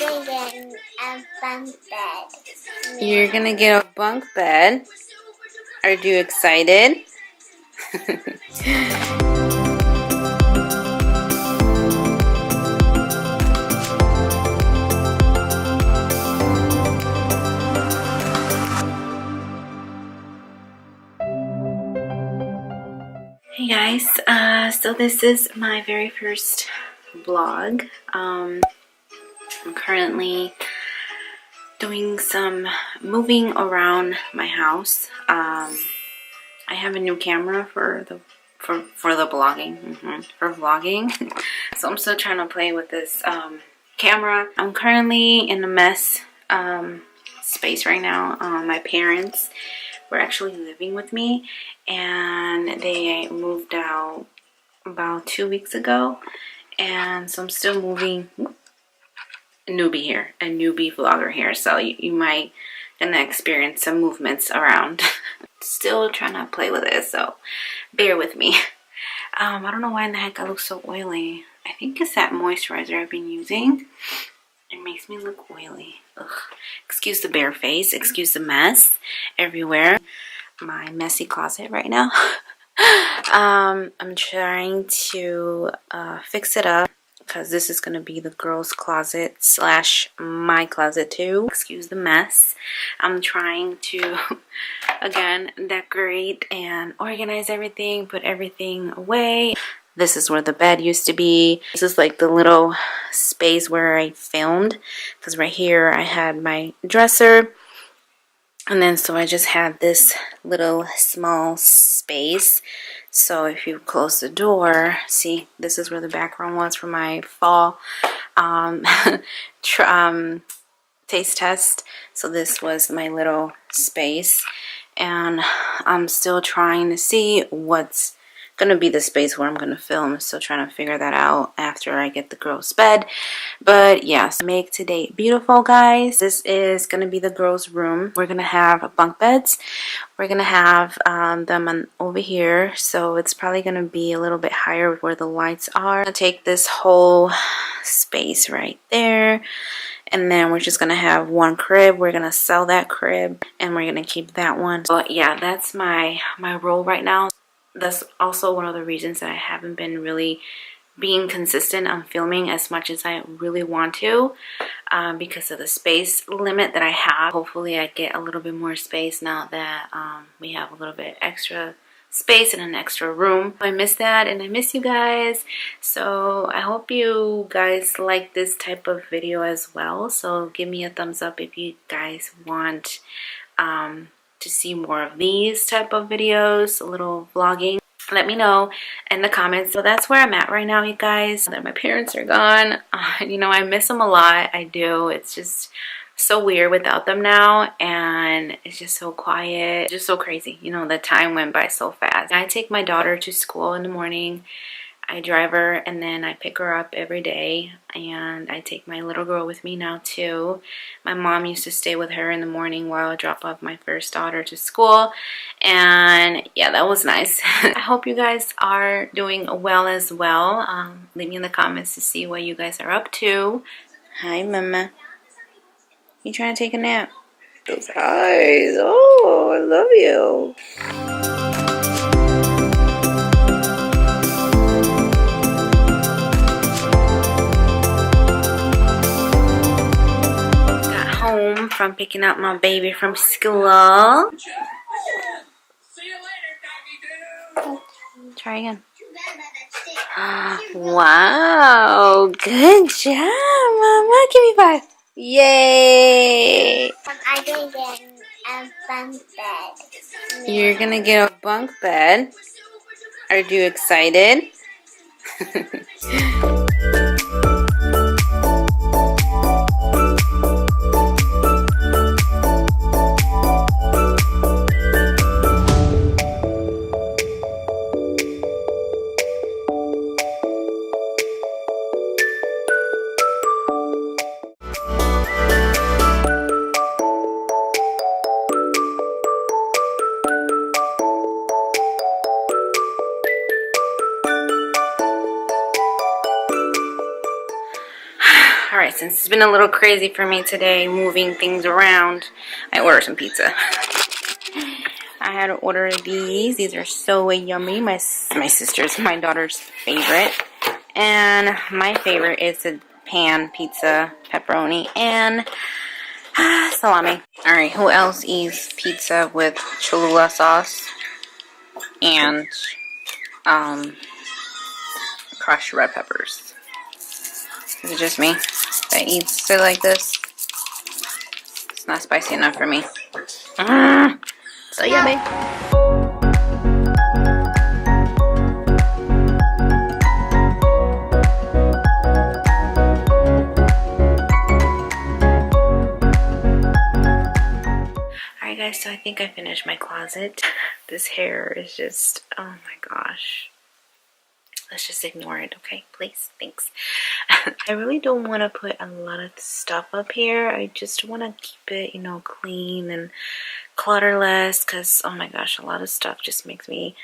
gonna get a bunk bed. You're gonna get a bunk bed. Are you excited? Hey guys, so this is my very first vlog. I'm currently doing some moving around my house. I have a new camera for the blogging, for vlogging. So I'm still trying to play with this camera. I'm currently in a mess space right now. My parents were actually living with me, and they moved out about 2 weeks ago, and so I'm still moving. A newbie vlogger here, so you might gonna experience some movements around. Still trying to play with it, so bear with me. I don't know why in the heck I look so oily. I think it's that moisturizer I've been using. It makes me look oily. Ugh. Excuse the bare face, excuse the mess everywhere. My messy closet right now. I'm trying to fix it up, because this is going to be the girls' closet slash my closet too. Excuse the mess. I'm trying to, again, decorate and organize everything, put everything away. This is where the bed used to be. This is like the little space where I filmed, because right here I had my dresser. And then so I just had this little small space. So if you close the door, see, this is where the background was for my fall taste test. So this was my little space, and I'm still trying to see what's gonna be the space where I'm gonna film. Still trying to figure that out after I get the girls' bed. But yes, make today beautiful, guys. This is gonna be the girls' room. We're gonna have bunk beds. We're gonna have them over here, so it's probably gonna be a little bit higher where the lights are. I'm gonna take this whole space right there, and then we're just gonna have one crib. We're gonna sell that crib, and we're gonna keep that one. But yeah, that's my role right now. That's also one of the reasons that I haven't been really being consistent on filming as much as I really want to, because of the space limit that I have. Hopefully I get a little bit more space now that we have a little bit extra space and an extra room. I miss that, and I miss you guys. So I hope you guys like this type of video as well. So give me a thumbs up if you guys want to see more of these type of videos, a little vlogging. Let me know in the comments. So that's where I'm at right now, you guys. That my parents are gone. You know, I miss them a lot. I do. It's just so weird without them now, and it's just so quiet, just so crazy. You know, the time went by so fast. I take my daughter to school in the morning. I drive her, and then I pick her up every day, and I take my little girl with me now too. My mom used to stay with her in the morning while I drop off my first daughter to school, and yeah, that was nice. I hope you guys are doing well as well. Leave me in the comments to see what you guys are up to. Hi, Mama. You trying to take a nap? Those eyes. Oh, I love you. From picking up my baby from school. Try again. Wow, good job, Mama. Give me 5. Yay! I'm gonna get a bunk bed. You're gonna get a bunk bed. Are you excited? since it's been a little crazy for me today, moving things around, I ordered some pizza. I had to order these. These are so yummy. My sister's, my daughter's favorite. And my favorite is a pan pizza, pepperoni, and salami. Alright, who else eats pizza with Cholula sauce and crushed red peppers? Is it just me that eats it like this? It's not spicy enough for me. So yummy. Alright guys, so I think I finished my closet. This hair is just, oh my gosh. Let's just ignore it, okay? Please, thanks. I really don't want to put a lot of stuff up here. I just want to keep it, you know, clean and clutterless, because, oh my gosh, a lot of stuff just makes me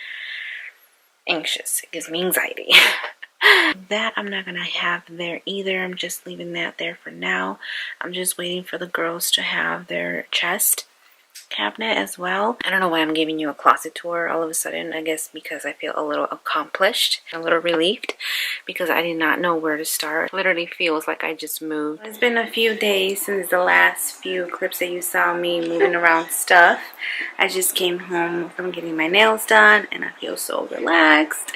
anxious. It gives me anxiety. That I'm not gonna have there either. I'm just leaving that there for now. I'm just waiting for the girls to have their chest cabinet as well. I don't know why I'm giving you a closet tour all of a sudden. I guess because I feel a little accomplished, a little relieved, because I did not know where to start. It literally feels like I just moved. It's been a few days since the last few clips that you saw me moving around stuff. I just came home from getting my nails done and I feel so relaxed.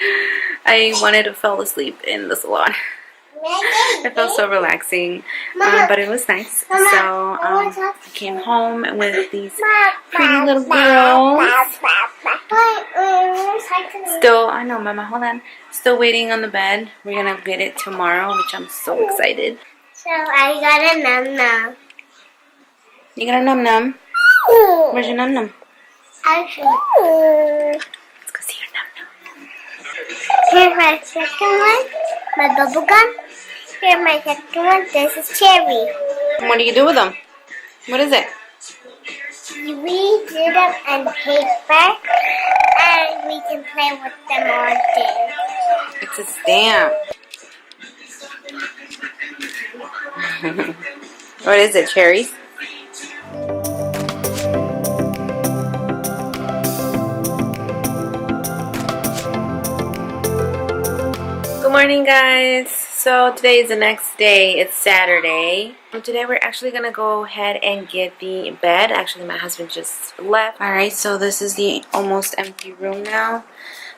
I wanted to fall asleep in the salon. It felt so relaxing, but it was nice. So I came home with these pretty little girls. Still, I know, Mama, hold on. Still waiting on the bed. We're gonna get it tomorrow, which I'm so excited. So I got a num-num. You got a num-num? Where's your num-num? Actually, Let's go see your num-num. here's my second one, my bubble gum. Here's my second one, this is cherry. And what do you do with them? What is it? We do them in paper, and we can play with them all day. It's a stamp. What is it, cherries? Good morning, guys. So today is the next day. It's Saturday. Today we're actually gonna go ahead and get the bed. Actually, my husband just left. Alright, so this is the almost empty room now.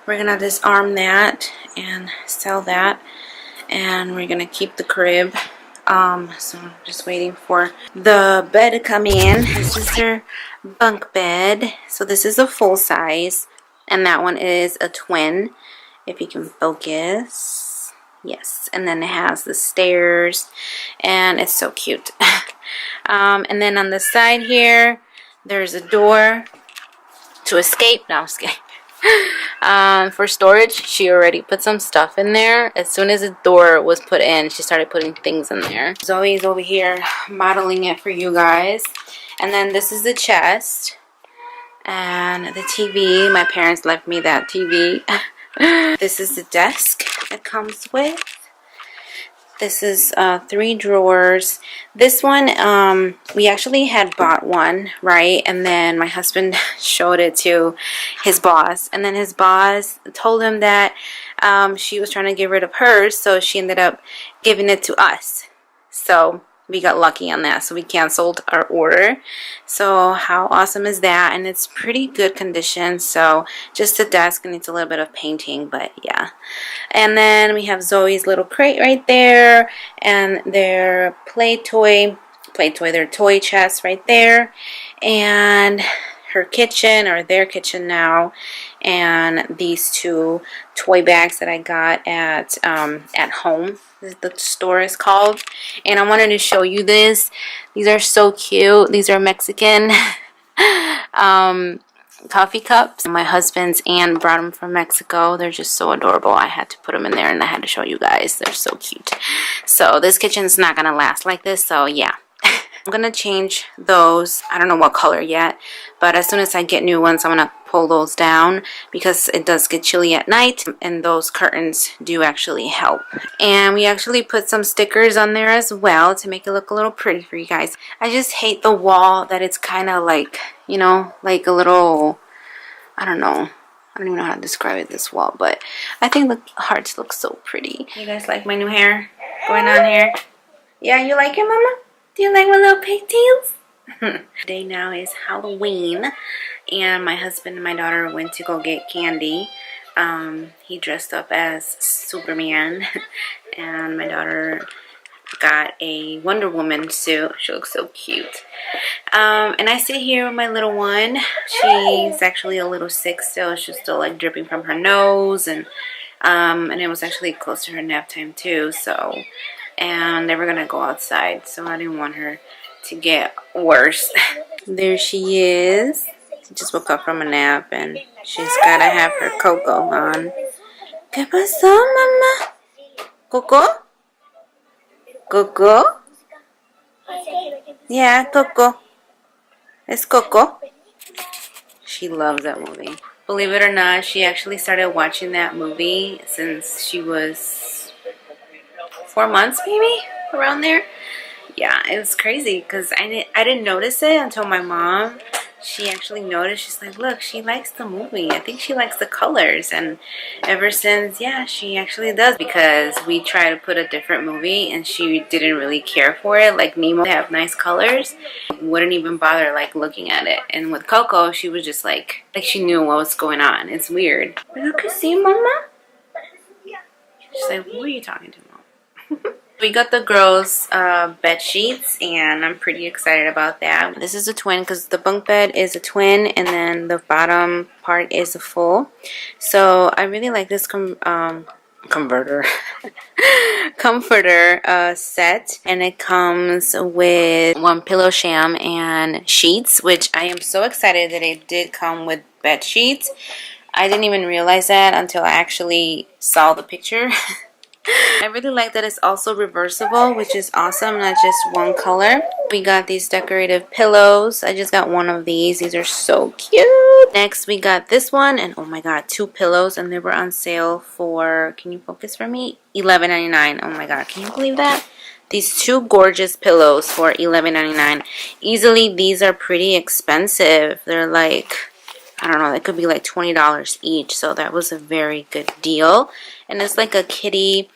We're gonna disarm that and sell that, and we're gonna keep the crib. So I'm just waiting for the bed to come in. This is their bunk bed. So this is a full size, and that one is a twin, if you can focus. Yes, and then it has the stairs, and it's so cute. And then on the side here, there's a door to escape. No, escape. For storage. She already put some stuff in there. As soon as the door was put in, she started putting things in there. Zoe's over here modeling it for you guys. And then this is the chest and the TV. My parents left me that TV. This is the desk it comes with. This is 3 drawers. This one, we actually had bought one, right? And then my husband showed it to his boss. And then his boss told him that she was trying to get rid of hers, so she ended up giving it to us. So we got lucky on that, so we canceled our order. So how awesome is that? And it's pretty good condition. So just the desk needs a little bit of painting, but yeah. And then we have Zoe's little crate right there, and their their toy chest right there, and her kitchen, or their kitchen now, and these 2 toy bags that I got at home. The store is called, and I wanted to show you this. These are so cute. These are Mexican coffee cups. My husband's aunt brought them from Mexico. They're just so adorable. I had to put them in there, and I had to show you guys. They're so cute. So this kitchen's not gonna last like this, so yeah. I'm gonna change those. I don't know what color yet, but as soon as I get new ones, I'm gonna pull those down because it does get chilly at night, and those curtains do actually help. And we actually put some stickers on there as well to make it look a little pretty for you guys. I just hate the wall that it's kind of like, you know, like a little, I don't know. I don't even know how to describe it, this wall, but I think the hearts look so pretty. You guys like my new hair going on here? Yeah, you like it, Mama? Do you like my little pigtails? Today now is Halloween, and my husband and my daughter went to go get candy. He dressed up as Superman, and my daughter got a Wonder Woman suit. She looks so cute. And I sit here with my little one. She's actually a little sick still. She's still like dripping from her nose, and it was actually close to her nap time too. So, and they were gonna go outside, so I didn't want her to get worse. There she is. She just woke up from a nap, and she's gotta have her cocoa on. ¿Qué pasó, mamá? ¿Coco? ¿Coco? Yeah, Coco. It's Coco. She loves that movie. Believe it or not, she actually started watching that movie since she was 4 months, maybe, around there. Yeah, it was crazy because I didn't notice it until my mom, she actually noticed. She's like, look, she likes the movie. I think she likes the colors. And ever since, yeah, she actually does, because we tried to put a different movie and she didn't really care for it. Like Nemo, they have nice colors. Wouldn't even bother like looking at it. And with Coco, she was just like she knew what was going on. It's weird. Look, see, Mama? She's like, who are you talking to, Mom? We got the girls' bed sheets, and I'm pretty excited about that. This is a twin because the bunk bed is a twin, and then the bottom part is a full. So I really like this comforter set, and it comes with one pillow sham and sheets, which I am so excited that it did come with bed sheets. I didn't even realize that until I actually saw the picture. I really like that it's also reversible, which is awesome, not just one color. We got these decorative pillows. I just got one of these. These are so cute. Next, we got this one, and oh my god, 2 pillows, and they were on sale for, can you focus for me? $11.99. Oh my god, can you believe that? These 2 gorgeous pillows for $11.99. Easily, these are pretty expensive. They're like, I don't know, they could be like $20 each, so that was a very good deal. And it's like a kitty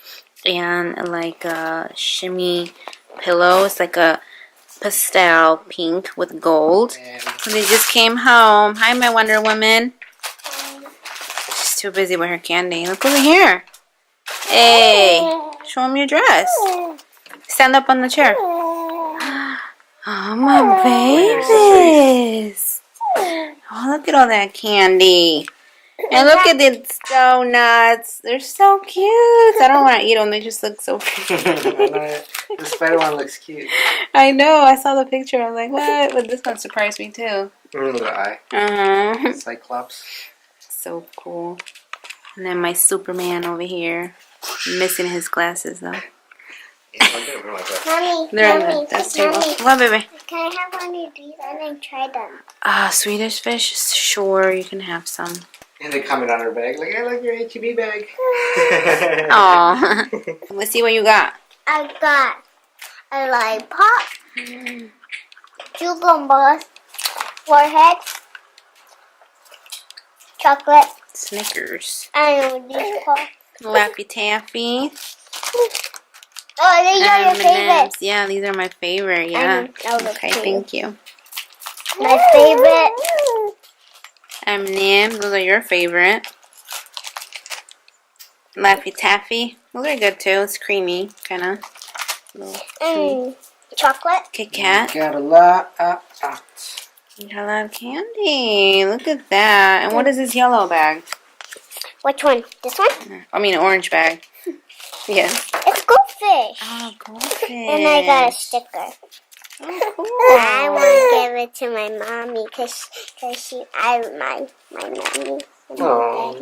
and like a shimmy pillow. It's like a pastel pink with gold. So they just came home. Hi, my Wonder Woman. She's too busy with her candy. Look over here. Hey, show them your dress. Stand up on the chair. Oh, my babies. Oh, look at all that candy. And look at these donuts. They're so cute. I don't want to eat them. They just look so pretty. The spider one looks cute. I know. I saw the picture. I was like, what? But this one surprised me too. Remember the eye? Uh-huh. Cyclops. So cool. And then my Superman over here. Missing his glasses though. Mommy, They're on the desk table. What, baby? can I have one of these and then try them? Swedish fish? Sure, you can have some. And they comment on her bag, like, I like your H-E-B bag. Aw. Let's see what you got. I got a lollipop, cucumbers, warheads, chocolate, Snickers. and these pops. Laffy Taffy. Oh, these are your favorite. Yeah, these are my favorite. Yeah. Okay, too. thank you. My favorite. M&M's. Those are your favorite. Laffy Taffy. Those are good too. It's creamy, kind of. Chocolate. Kit Kat. Got a lot. You got a lot of candy. Look at that. And what is this yellow bag? Which one? This one? I mean, orange bag. Yeah. It's goldfish. Oh, goldfish. And I got a sticker. Oh, cool. I want to give it to my mommy because my mommy. Oh.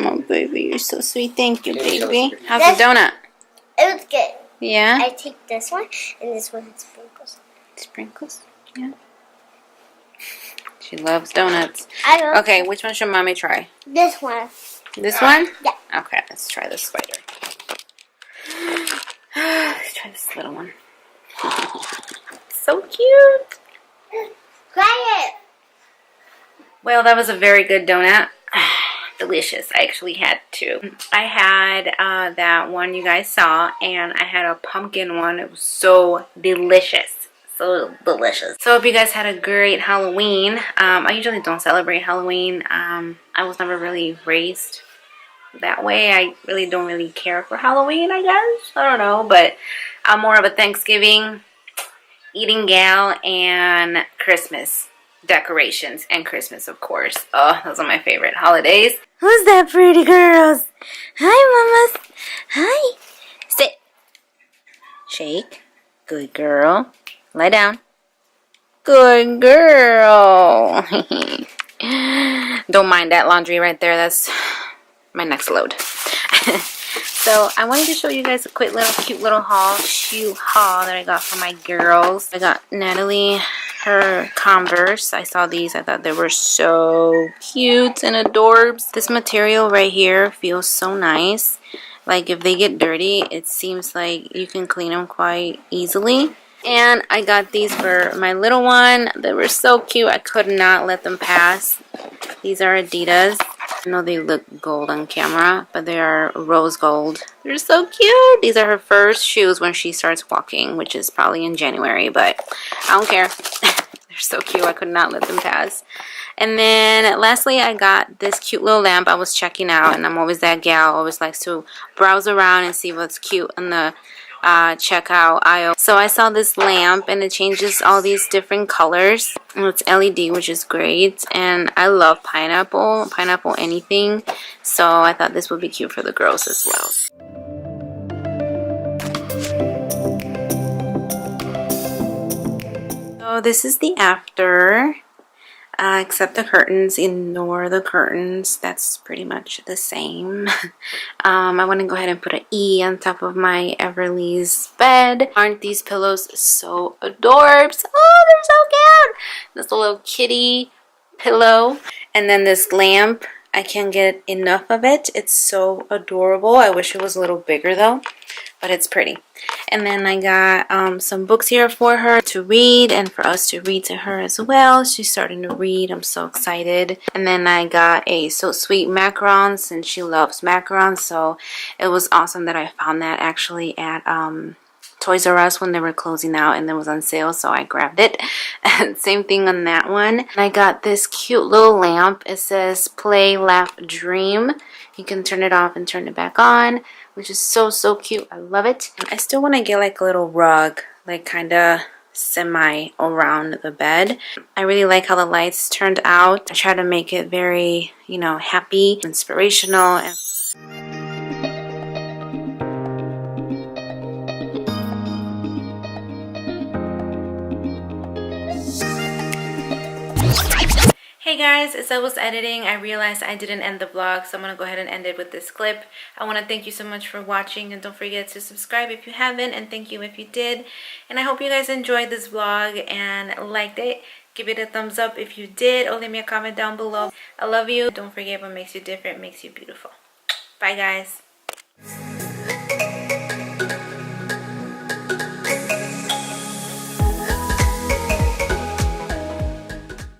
My baby, you're so sweet. Thank you, Yeah, baby. How's the donut? It was good. Yeah? I take this one, and this one has sprinkles. Sprinkles? Yeah. She loves donuts. I love Okay, which one should mommy try? this one. This one? Yeah. Okay, let's try the spider. Let's try this little one. So cute. Try it. Well, that was a very good donut. Delicious. I actually had two. I had that one you guys saw, and I had a pumpkin one. It was so delicious. So delicious. So I hope you guys had a great Halloween. I usually don't celebrate Halloween. I was never really raised that way. I really don't really care for Halloween, I guess. I don't know, but I'm more of a Thanksgiving eating gal and Christmas decorations, and Christmas, of course. Oh, those are my favorite holidays. Who's that pretty girls? Hi, mamas. Hi. Sit. Shake. Good girl. Lie down. Good girl. Don't mind that laundry right there. That's my next load. So I wanted to show you guys a quick little cute little shoe haul that I got for my girls. I got Natalie her Converse. I saw these. I thought they were so cute and adorbs. This material right here feels so nice. Like if they get dirty, it seems like you can clean them quite easily. And I got these for my little one. They were so cute. I could not let them pass. These are Adidas. I know they look gold on camera, but they are rose gold. They're so cute. These are her first shoes when she starts walking, which is probably in January, but I don't care. They're so cute. I could not let them pass. And then lastly, I got this cute little lamp I was checking out, and I'm always that gal, always likes to browse around and see what's cute in the checkout aisle. So I saw this lamp, and it changes all these different colors. It's LED, which is great, and I love pineapple anything, so I thought this would be cute for the girls as well. So this is the after. Except the curtains. Ignore the curtains. That's pretty much the same. I want to go ahead and put an E on top of my Everly's bed. Aren't these pillows so adorbs? Oh, they're so cute. This little kitty pillow. And then this lamp. I can't get enough of it. It's so adorable. I wish it was a little bigger though, but it's pretty. And then I got some books here for her to read and for us to read to her as well. She's starting to read. I'm so excited. And then I got a So Sweet macarons, and she loves macarons, so it was awesome that I found that actually at Toys R Us when they were closing out, and it was on sale, so I grabbed it. And same thing on that one. And I got this cute little lamp. It says Play, Laugh, Dream. You can turn it off and turn it back on, which is so cute. I love it. I still want to get like a little rug, like kind of semi around the bed. I really like how the lights turned out. I try to make it very, you know, happy, inspirational, and hey guys, as I was editing, I realized I didn't end the vlog, so I'm going to go ahead and end it with this clip. I want to thank you so much for watching, and don't forget to subscribe if you haven't, and thank you if you did. And I hope you guys enjoyed this vlog and liked it. Give it a thumbs up if you did, or leave me a comment down below. I love you. Don't forget, what makes you different makes you beautiful. Bye guys.